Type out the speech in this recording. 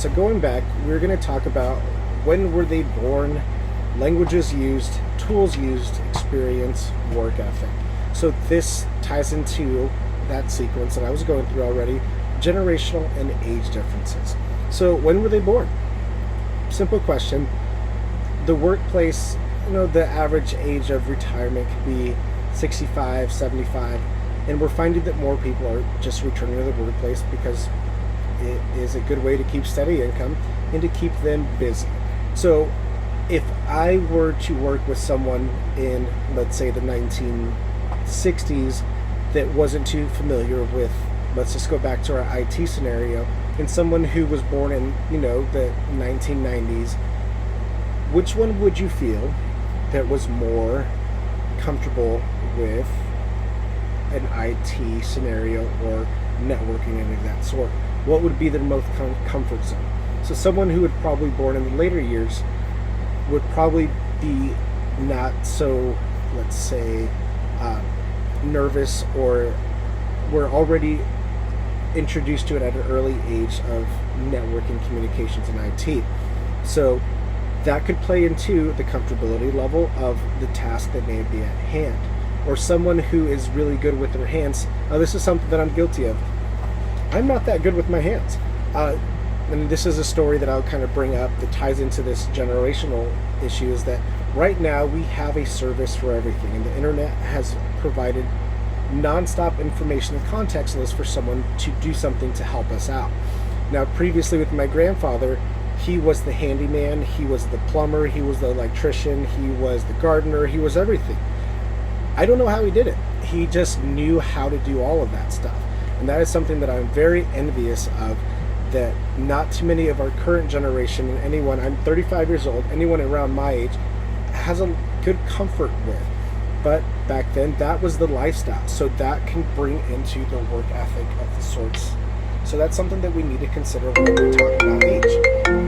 So going back, we're going to talk about when were they born, languages used, tools used, experience, work ethic. So this ties into that sequence that I was going through already, generational and age differences. So when were they born? Simple question. The workplace, the average age of retirement could be 65, 75, and we're finding that more people are just returning to the workplace because it is a good way to keep steady income and to keep them busy. So if I were to work with someone in, let's say, the 1960s that wasn't too familiar with, let's just go back to our IT scenario, and someone who was born in, the 1990s, which one would you feel that was more comfortable with an IT scenario or networking and of that sort? What would be their most comfort zone? So someone who would probably born in the later years would probably be not so, let's say, nervous, or were already introduced to it at an early age of networking, communications, and IT. So that could play into the comfortability level of the task that may be at hand. Or someone who is really good with their hands. This is something that I'm guilty of. I'm not that good with my hands. And this is a story that I'll kind of bring up that ties into this generational issue, is that right now we have a service for everything, and the internet has provided nonstop information and context lists for someone to do something to help us out. Now, previously with my grandfather, he was the handyman, he was the plumber, he was the electrician, he was the gardener, he was everything. I don't know how he did it. He just knew how to do all of that stuff. And that is something that I'm very envious of, that not too many of our current generation, and anyone, I'm 35 years old, anyone around my age has a good comfort with. But back then, that was the lifestyle. So that can bring into the work ethic of the sorts. So that's something that we need to consider when we talk about age.